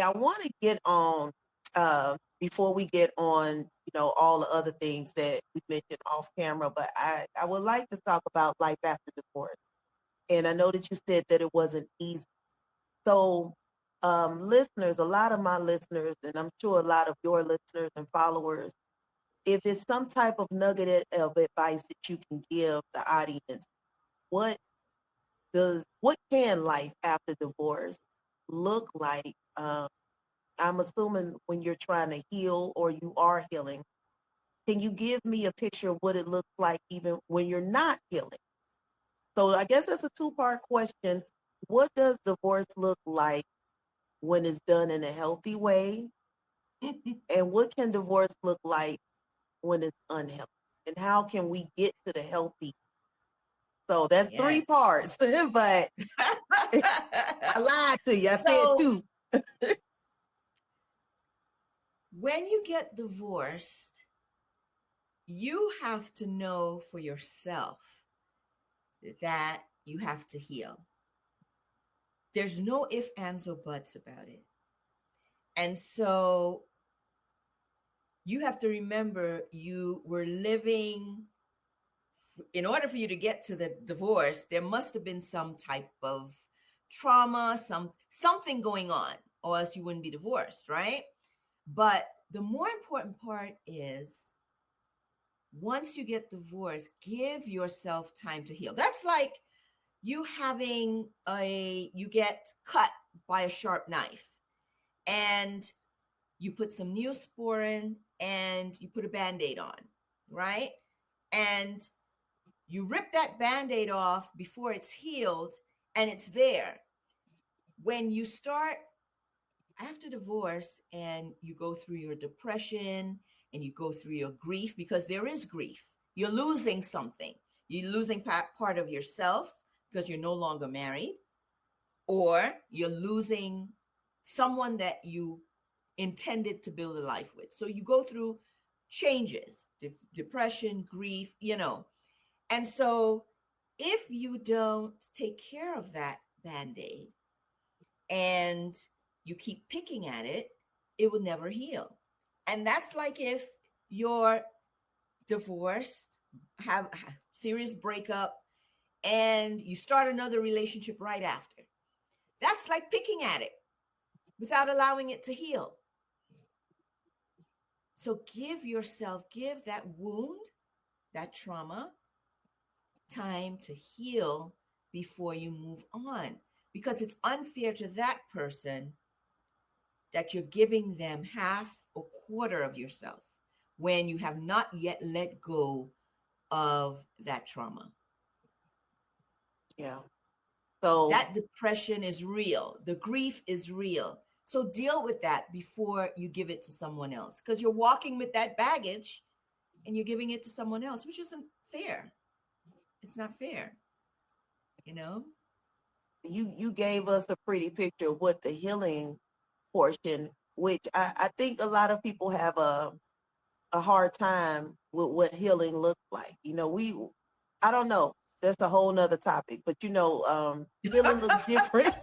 I want to get on before we get on, all the other things that we mentioned off camera, but I would like to talk about life after divorce. And I know that you said that it wasn't easy. So, listeners, a lot of my listeners, and I'm sure a lot of your listeners and followers, if it's some type of nugget of advice that you can give the audience, what what can life after divorce look like? I'm assuming when you're trying to heal or you are healing, can you give me a picture of what it looks like even when you're not healing? So I guess that's a two-part question. What does divorce look like when it's done in a healthy way? And what can divorce look like when it's unhealthy? And how can we get to the healthy? So that's three Yes. parts, but I lied to you. I said So two. when you get divorced, you have to know for yourself that you have to heal. There's no ifs, ands, or buts about it. And so you have to remember you were living, in order for you to get to the divorce, there must have been some type of trauma, something going on, or else you wouldn't be divorced, right? But the more important part is once you get divorced, give yourself time to heal. That's like you get cut by a sharp knife and you put some neosporin and you put a band-aid on, right? And you rip that band-aid off before it's healed and it's there. When you start after divorce and you go through your depression and you go through your grief, because there is grief, you're losing something. You're losing part of yourself because you're no longer married, or you're losing someone that you intended to build a life with. So you go through changes, depression, grief. And so if you don't take care of that band aid and you keep picking at it, it will never heal. And that's like if you're divorced, have a serious breakup, and you start another relationship right after. That's like picking at it without allowing it to heal. So give that wound, that trauma, time to heal before you move on. Because it's unfair to that person that you're giving them half or quarter of yourself when you have not yet let go of that trauma. Yeah. So That depression is real. The grief is real. So deal with that before you give it to someone else because you're walking with that baggage and you're giving it to someone else, which isn't fair. It's not fair, you know? you gave us a pretty picture of what the healing portion, which I think a lot of people have a hard time with what healing looks like. I don't know. That's a whole nother topic, but healing looks different.